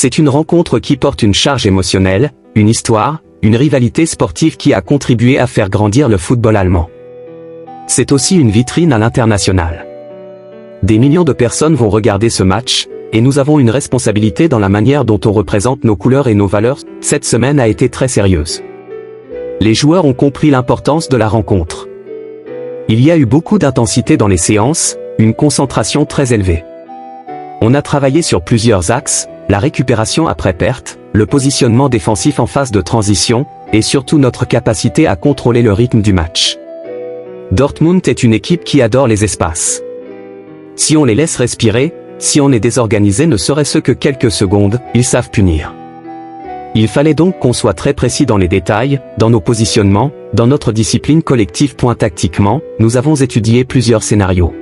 C'est une rencontre qui porte une charge émotionnelle, une histoire, une rivalité sportive qui a contribué à faire grandir le football allemand. C'est aussi une vitrine à l'international. Des millions de personnes vont regarder ce match, et nous avons une responsabilité dans la manière dont on représente nos couleurs et nos valeurs. Cette semaine a été très sérieuse. Les joueurs ont compris l'importance de la rencontre. Il y a eu beaucoup d'intensité dans les séances, une concentration très élevée. On a travaillé sur plusieurs axes, la récupération après perte, le positionnement défensif en phase de transition, et surtout notre capacité à contrôler le rythme du match. Dortmund est une équipe qui adore les espaces. Si on les laisse respirer, si on est désorganisé ne serait-ce que quelques secondes, ils savent punir. Il fallait donc qu'on soit très précis dans les détails, dans nos positionnements, dans notre discipline collective. Tactiquement, nous avons étudié plusieurs scénarios.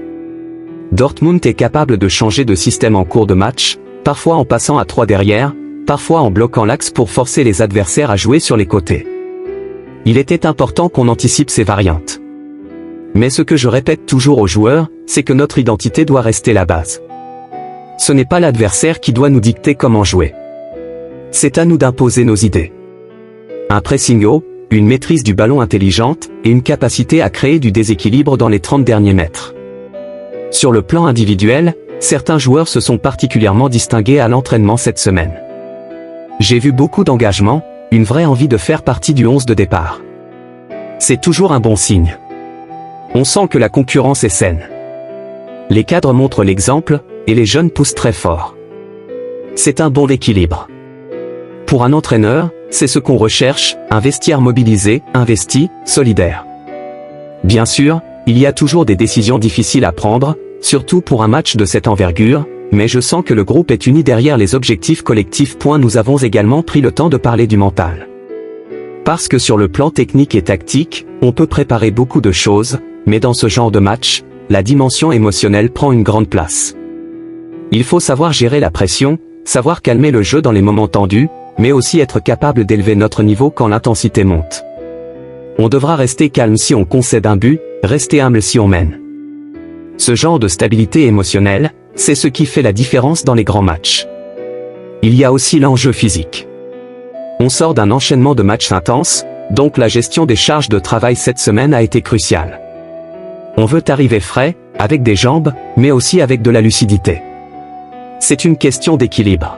Dortmund est capable de changer de système en cours de match, parfois en passant à 3 derrière, parfois en bloquant l'axe pour forcer les adversaires à jouer sur les côtés. Il était important qu'on anticipe ces variantes. Mais ce que je répète toujours aux joueurs, c'est que notre identité doit rester la base. Ce n'est pas l'adversaire qui doit nous dicter comment jouer. C'est à nous d'imposer nos idées. Un pressing haut, une maîtrise du ballon intelligente, et une capacité à créer du déséquilibre dans les 30 derniers mètres. Sur le plan individuel, certains joueurs se sont particulièrement distingués à l'entraînement cette semaine. J'ai vu beaucoup d'engagement, une vraie envie de faire partie du 11 de départ. C'est toujours un bon signe. On sent que la concurrence est saine. Les cadres montrent l'exemple, et les jeunes poussent très fort. C'est un bon équilibre. Pour un entraîneur, c'est ce qu'on recherche, un vestiaire mobilisé, investi, solidaire. Bien sûr, il y a toujours des décisions difficiles à prendre, surtout pour un match de cette envergure, mais je sens que le groupe est uni derrière les objectifs collectifs. Nous avons également pris le temps de parler du mental. Parce que sur le plan technique et tactique, on peut préparer beaucoup de choses, mais dans ce genre de match, la dimension émotionnelle prend une grande place. Il faut savoir gérer la pression, savoir calmer le jeu dans les moments tendus, mais aussi être capable d'élever notre niveau quand l'intensité monte. On devra rester calme si on concède un but, rester humble si on mène. Ce genre de stabilité émotionnelle, c'est ce qui fait la différence dans les grands matchs. Il y a aussi l'enjeu physique. On sort d'un enchaînement de matchs intenses, donc la gestion des charges de travail cette semaine a été cruciale. On veut arriver frais, avec des jambes, mais aussi avec de la lucidité. C'est une question d'équilibre.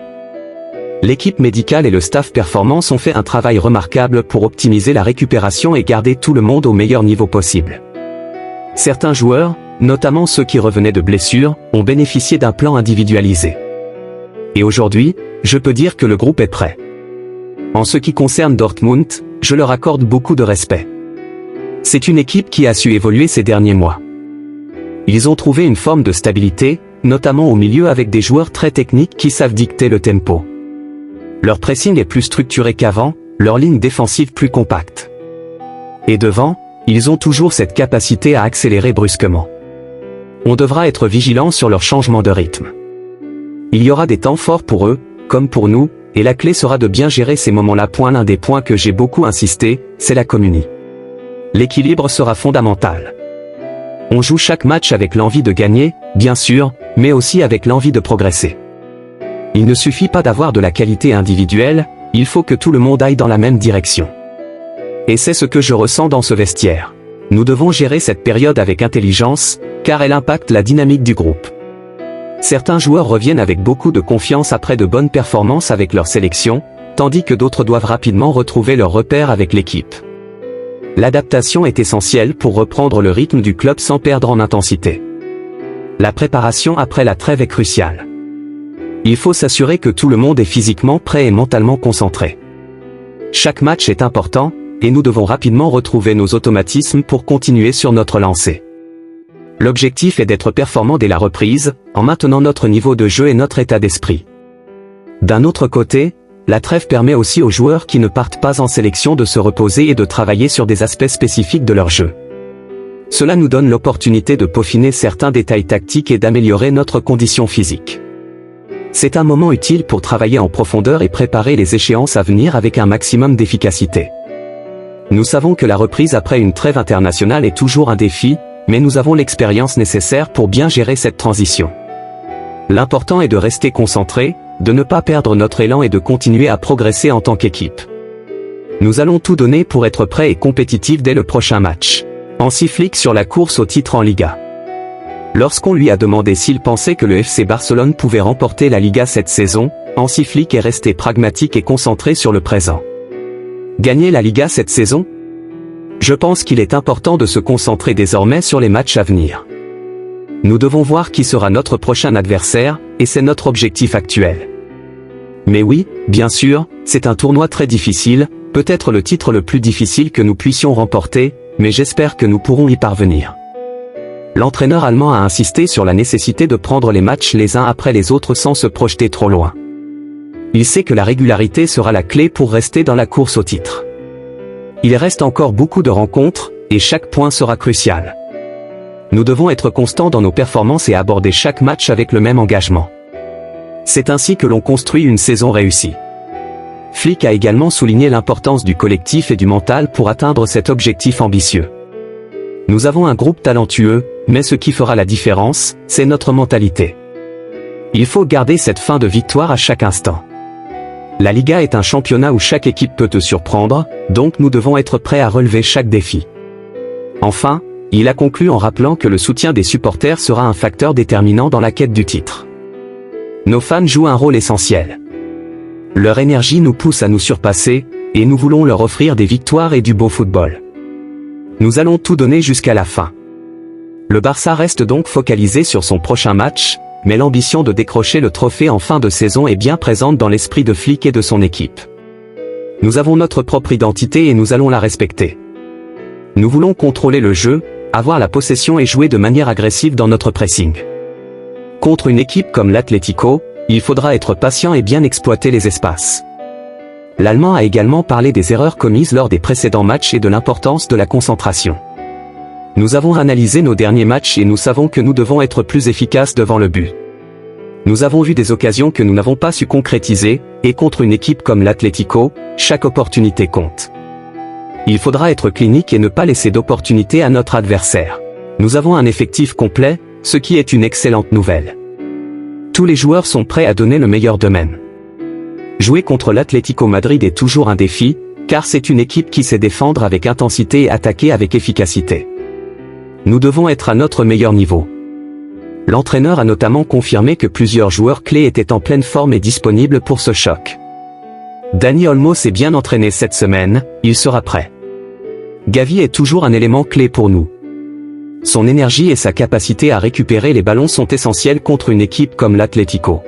L'équipe médicale et le staff performance ont fait un travail remarquable pour optimiser la récupération et garder tout le monde au meilleur niveau possible. Certains joueurs, notamment ceux qui revenaient de blessures, ont bénéficié d'un plan individualisé. Et aujourd'hui, je peux dire que le groupe est prêt. En ce qui concerne Dortmund, je leur accorde beaucoup de respect. C'est une équipe qui a su évoluer ces derniers mois. Ils ont trouvé une forme de stabilité, notamment au milieu avec des joueurs très techniques qui savent dicter le tempo. Leur pressing est plus structuré qu'avant, leur ligne défensive plus compacte. Et devant, ils ont toujours cette capacité à accélérer brusquement. On devra être vigilant sur leur changement de rythme. Il y aura des temps forts pour eux, comme pour nous, et la clé sera de bien gérer ces moments-là. L'un des points que j'ai beaucoup insisté, c'est la communion. L'équilibre sera fondamental. On joue chaque match avec l'envie de gagner, bien sûr, mais aussi avec l'envie de progresser. Il ne suffit pas d'avoir de la qualité individuelle, il faut que tout le monde aille dans la même direction. Et c'est ce que je ressens dans ce vestiaire. Nous devons gérer cette période avec intelligence, car elle impacte la dynamique du groupe. Certains joueurs reviennent avec beaucoup de confiance après de bonnes performances avec leur sélection, tandis que d'autres doivent rapidement retrouver leurs repères avec l'équipe. L'adaptation est essentielle pour reprendre le rythme du club sans perdre en intensité. La préparation après la trêve est cruciale. Il faut s'assurer que tout le monde est physiquement prêt et mentalement concentré. Chaque match est important, et nous devons rapidement retrouver nos automatismes pour continuer sur notre lancée. L'objectif est d'être performant dès la reprise, en maintenant notre niveau de jeu et notre état d'esprit. D'un autre côté, la trêve permet aussi aux joueurs qui ne partent pas en sélection de se reposer et de travailler sur des aspects spécifiques de leur jeu. Cela nous donne l'opportunité de peaufiner certains détails tactiques et d'améliorer notre condition physique. C'est un moment utile pour travailler en profondeur et préparer les échéances à venir avec un maximum d'efficacité. Nous savons que la reprise après une trêve internationale est toujours un défi, mais nous avons l'expérience nécessaire pour bien gérer cette transition. L'important est de rester concentré, de ne pas perdre notre élan et de continuer à progresser en tant qu'équipe. Nous allons tout donner pour être prêts et compétitifs dès le prochain match. Hansi Flick sur la course au titre en Liga. Lorsqu'on lui a demandé s'il pensait que le FC Barcelone pouvait remporter la Liga cette saison, Hansi Flick est resté pragmatique et concentré sur le présent. Gagner la Liga cette saison? Je pense qu'il est important de se concentrer désormais sur les matchs à venir. Nous devons voir qui sera notre prochain adversaire, et c'est notre objectif actuel. Mais oui, bien sûr, c'est un tournoi très difficile, peut-être le titre le plus difficile que nous puissions remporter, mais j'espère que nous pourrons y parvenir. L'entraîneur allemand a insisté sur la nécessité de prendre les matchs les uns après les autres sans se projeter trop loin. Il sait que la régularité sera la clé pour rester dans la course au titre. Il reste encore beaucoup de rencontres, et chaque point sera crucial. Nous devons être constants dans nos performances et aborder chaque match avec le même engagement. C'est ainsi que l'on construit une saison réussie. Flick a également souligné l'importance du collectif et du mental pour atteindre cet objectif ambitieux. Nous avons un groupe talentueux, mais ce qui fera la différence, c'est notre mentalité. Il faut garder cette faim de victoire à chaque instant. La Liga est un championnat où chaque équipe peut te surprendre, donc nous devons être prêts à relever chaque défi. Enfin, il a conclu en rappelant que le soutien des supporters sera un facteur déterminant dans la quête du titre. Nos fans jouent un rôle essentiel. Leur énergie nous pousse à nous surpasser, et nous voulons leur offrir des victoires et du beau football. Nous allons tout donner jusqu'à la fin. Le Barça reste donc focalisé sur son prochain match, mais l'ambition de décrocher le trophée en fin de saison est bien présente dans l'esprit de Flick et de son équipe. Nous avons notre propre identité et nous allons la respecter. Nous voulons contrôler le jeu, avoir la possession et jouer de manière agressive dans notre pressing. Contre une équipe comme l'Atlético, il faudra être patient et bien exploiter les espaces. L'Allemand a également parlé des erreurs commises lors des précédents matchs et de l'importance de la concentration. Nous avons analysé nos derniers matchs et nous savons que nous devons être plus efficaces devant le but. Nous avons vu des occasions que nous n'avons pas su concrétiser, et contre une équipe comme l'Atlético, chaque opportunité compte. Il faudra être clinique et ne pas laisser d'opportunité à notre adversaire. Nous avons un effectif complet, ce qui est une excellente nouvelle. Tous les joueurs sont prêts à donner le meilleur d'eux-mêmes. Jouer contre l'Atlético Madrid est toujours un défi, car c'est une équipe qui sait défendre avec intensité et attaquer avec efficacité. Nous devons être à notre meilleur niveau. L'entraîneur a notamment confirmé que plusieurs joueurs clés étaient en pleine forme et disponibles pour ce choc. Dani Olmo s'est bien entraîné cette semaine, il sera prêt. Gavi est toujours un élément clé pour nous. Son énergie et sa capacité à récupérer les ballons sont essentiels contre une équipe comme l'Atlético.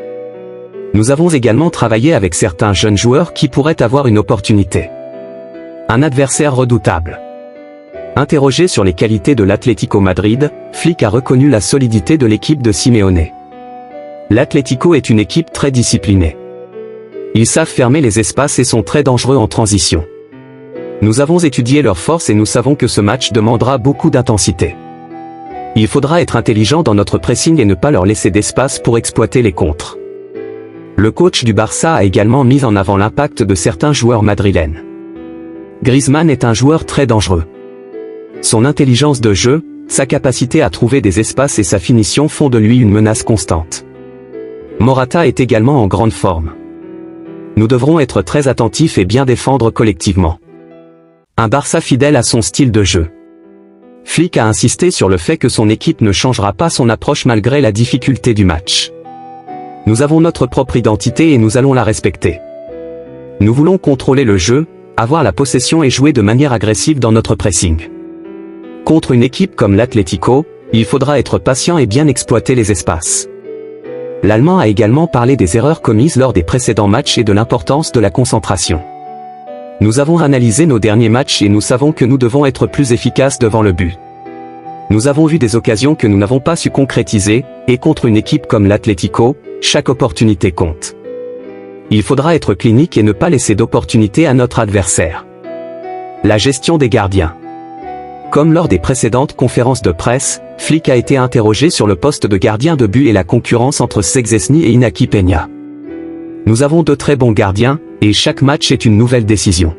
Nous avons également travaillé avec certains jeunes joueurs qui pourraient avoir une opportunité. Un adversaire redoutable. Interrogé sur les qualités de l'Atlético Madrid, Flick a reconnu la solidité de l'équipe de Simeone. L'Atlético est une équipe très disciplinée. Ils savent fermer les espaces et sont très dangereux en transition. Nous avons étudié leurs forces et nous savons que ce match demandera beaucoup d'intensité. Il faudra être intelligent dans notre pressing et ne pas leur laisser d'espace pour exploiter les contres. Le coach du Barça a également mis en avant l'impact de certains joueurs madrilènes. Griezmann est un joueur très dangereux. Son intelligence de jeu, sa capacité à trouver des espaces et sa finition font de lui une menace constante. Morata est également en grande forme. Nous devrons être très attentifs et bien défendre collectivement. Un Barça fidèle à son style de jeu. Flick a insisté sur le fait que son équipe ne changera pas son approche malgré la difficulté du match. Nous avons notre propre identité et nous allons la respecter. Nous voulons contrôler le jeu, avoir la possession et jouer de manière agressive dans notre pressing. Contre une équipe comme l'Atlético, il faudra être patient et bien exploiter les espaces. L'Allemand a également parlé des erreurs commises lors des précédents matchs et de l'importance de la concentration. Nous avons analysé nos derniers matchs et nous savons que nous devons être plus efficaces devant le but. Nous avons vu des occasions que nous n'avons pas su concrétiser, et contre une équipe comme l'Atlético, chaque opportunité compte. Il faudra être clinique et ne pas laisser d'opportunité à notre adversaire. La gestion des gardiens. Comme lors des précédentes conférences de presse, Flick a été interrogé sur le poste de gardien de but et la concurrence entre Szczęsny et Iñaki Peña. Nous avons de très bons gardiens, et chaque match est une nouvelle décision.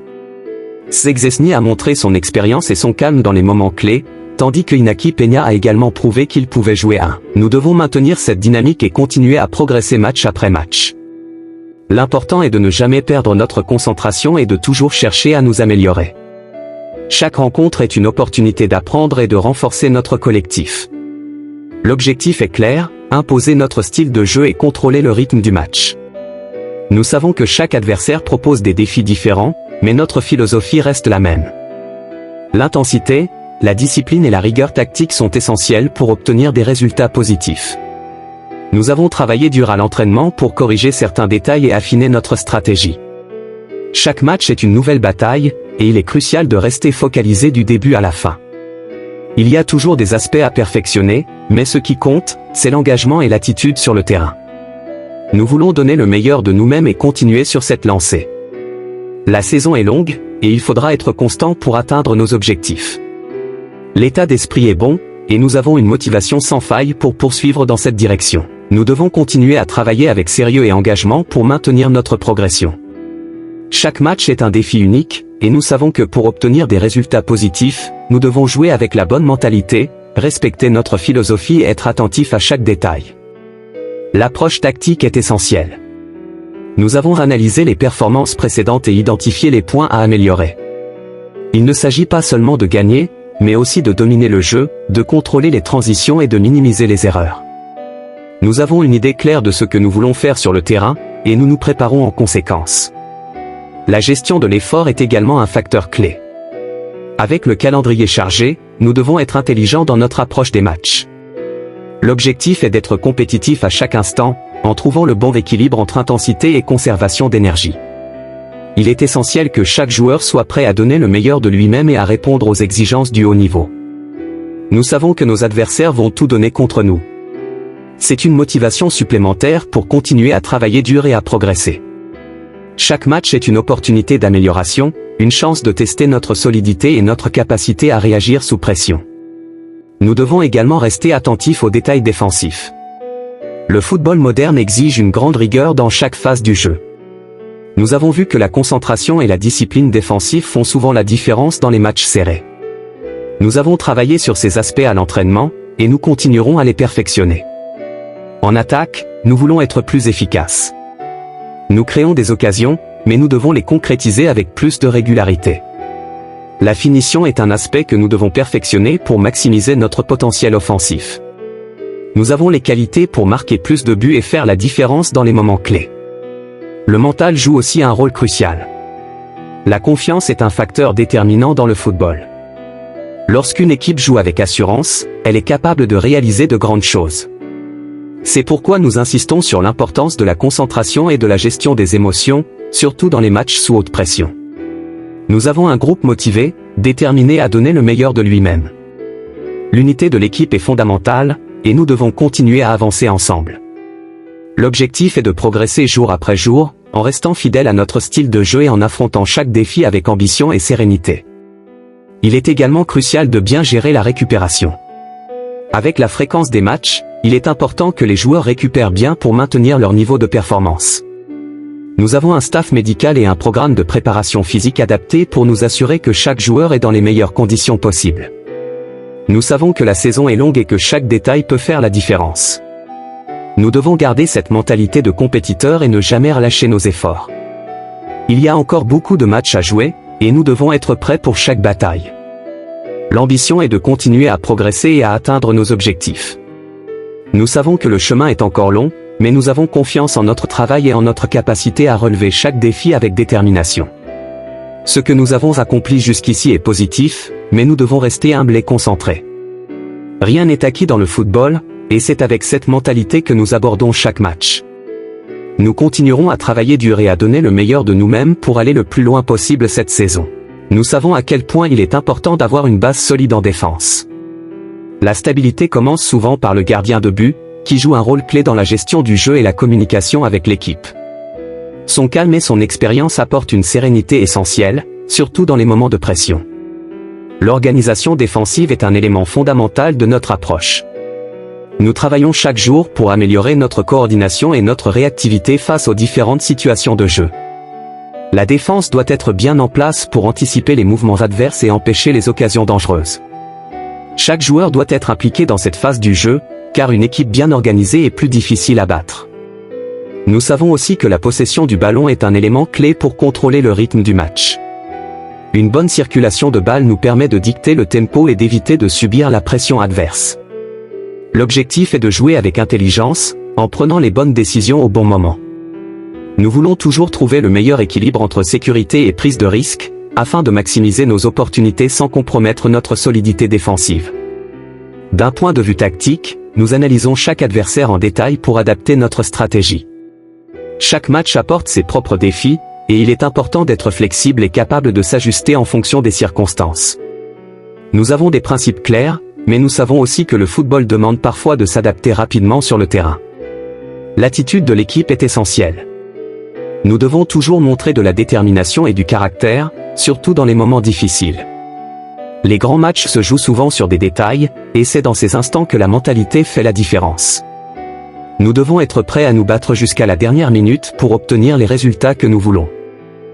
Szczęsny a montré son expérience et son calme dans les moments clés, tandis que Iñaki Peña a également prouvé qu'il pouvait jouer un. Nous devons maintenir cette dynamique et continuer à progresser match après match. L'important est de ne jamais perdre notre concentration et de toujours chercher à nous améliorer. Chaque rencontre est une opportunité d'apprendre et de renforcer notre collectif. L'objectif est clair, imposer notre style de jeu et contrôler le rythme du match. Nous savons que chaque adversaire propose des défis différents, mais notre philosophie reste la même. L'intensité, la discipline et la rigueur tactique sont essentielles pour obtenir des résultats positifs. Nous avons travaillé dur à l'entraînement pour corriger certains détails et affiner notre stratégie. Chaque match est une nouvelle bataille, et il est crucial de rester focalisé du début à la fin. Il y a toujours des aspects à perfectionner, mais ce qui compte, c'est l'engagement et l'attitude sur le terrain. Nous voulons donner le meilleur de nous-mêmes et continuer sur cette lancée. La saison est longue, et il faudra être constant pour atteindre nos objectifs. L'état d'esprit est bon, et nous avons une motivation sans faille pour poursuivre dans cette direction. Nous devons continuer à travailler avec sérieux et engagement pour maintenir notre progression. Chaque match est un défi unique, et nous savons que pour obtenir des résultats positifs, nous devons jouer avec la bonne mentalité, respecter notre philosophie et être attentifs à chaque détail. L'approche tactique est essentielle. Nous avons analysé les performances précédentes et identifié les points à améliorer. Il ne s'agit pas seulement de gagner, mais aussi de dominer le jeu, de contrôler les transitions et de minimiser les erreurs. Nous avons une idée claire de ce que nous voulons faire sur le terrain, et nous nous préparons en conséquence. La gestion de l'effort est également un facteur clé. Avec le calendrier chargé, nous devons être intelligents dans notre approche des matchs. L'objectif est d'être compétitif à chaque instant, en trouvant le bon équilibre entre intensité et conservation d'énergie. Il est essentiel que chaque joueur soit prêt à donner le meilleur de lui-même et à répondre aux exigences du haut niveau. Nous savons que nos adversaires vont tout donner contre nous. C'est une motivation supplémentaire pour continuer à travailler dur et à progresser. Chaque match est une opportunité d'amélioration, une chance de tester notre solidité et notre capacité à réagir sous pression. Nous devons également rester attentifs aux détails défensifs. Le football moderne exige une grande rigueur dans chaque phase du jeu. Nous avons vu que la concentration et la discipline défensive font souvent la différence dans les matchs serrés. Nous avons travaillé sur ces aspects à l'entraînement, et nous continuerons à les perfectionner. En attaque, nous voulons être plus efficaces. Nous créons des occasions, mais nous devons les concrétiser avec plus de régularité. La finition est un aspect que nous devons perfectionner pour maximiser notre potentiel offensif. Nous avons les qualités pour marquer plus de buts et faire la différence dans les moments clés. Le mental joue aussi un rôle crucial. La confiance est un facteur déterminant dans le football. Lorsqu'une équipe joue avec assurance, elle est capable de réaliser de grandes choses. C'est pourquoi nous insistons sur l'importance de la concentration et de la gestion des émotions, surtout dans les matchs sous haute pression. Nous avons un groupe motivé, déterminé à donner le meilleur de lui-même. L'unité de l'équipe est fondamentale, et nous devons continuer à avancer ensemble. L'objectif est de progresser jour après jour, en restant fidèle à notre style de jeu et en affrontant chaque défi avec ambition et sérénité. Il est également crucial de bien gérer la récupération. Avec la fréquence des matchs, il est important que les joueurs récupèrent bien pour maintenir leur niveau de performance. Nous avons un staff médical et un programme de préparation physique adapté pour nous assurer que chaque joueur est dans les meilleures conditions possibles. Nous savons que la saison est longue et que chaque détail peut faire la différence. Nous devons garder cette mentalité de compétiteur et ne jamais relâcher nos efforts. Il y a encore beaucoup de matchs à jouer, et nous devons être prêts pour chaque bataille. L'ambition est de continuer à progresser et à atteindre nos objectifs. Nous savons que le chemin est encore long, mais nous avons confiance en notre travail et en notre capacité à relever chaque défi avec détermination. Ce que nous avons accompli jusqu'ici est positif, mais nous devons rester humbles et concentrés. Rien n'est acquis dans le football, et c'est avec cette mentalité que nous abordons chaque match. Nous continuerons à travailler dur et à donner le meilleur de nous-mêmes pour aller le plus loin possible cette saison. Nous savons à quel point il est important d'avoir une base solide en défense. La stabilité commence souvent par le gardien de but, qui joue un rôle clé dans la gestion du jeu et la communication avec l'équipe. Son calme et son expérience apportent une sérénité essentielle, surtout dans les moments de pression. L'organisation défensive est un élément fondamental de notre approche. Nous travaillons chaque jour pour améliorer notre coordination et notre réactivité face aux différentes situations de jeu. La défense doit être bien en place pour anticiper les mouvements adverses et empêcher les occasions dangereuses. Chaque joueur doit être impliqué dans cette phase du jeu, car une équipe bien organisée est plus difficile à battre. Nous savons aussi que la possession du ballon est un élément clé pour contrôler le rythme du match. Une bonne circulation de balle nous permet de dicter le tempo et d'éviter de subir la pression adverse. L'objectif est de jouer avec intelligence, en prenant les bonnes décisions au bon moment. Nous voulons toujours trouver le meilleur équilibre entre sécurité et prise de risque, afin de maximiser nos opportunités sans compromettre notre solidité défensive. D'un point de vue tactique, nous analysons chaque adversaire en détail pour adapter notre stratégie. Chaque match apporte ses propres défis, et il est important d'être flexible et capable de s'ajuster en fonction des circonstances. Nous avons des principes clairs, mais nous savons aussi que le football demande parfois de s'adapter rapidement sur le terrain. L'attitude de l'équipe est essentielle. Nous devons toujours montrer de la détermination et du caractère, surtout dans les moments difficiles. Les grands matchs se jouent souvent sur des détails, et c'est dans ces instants que la mentalité fait la différence. Nous devons être prêts à nous battre jusqu'à la dernière minute pour obtenir les résultats que nous voulons.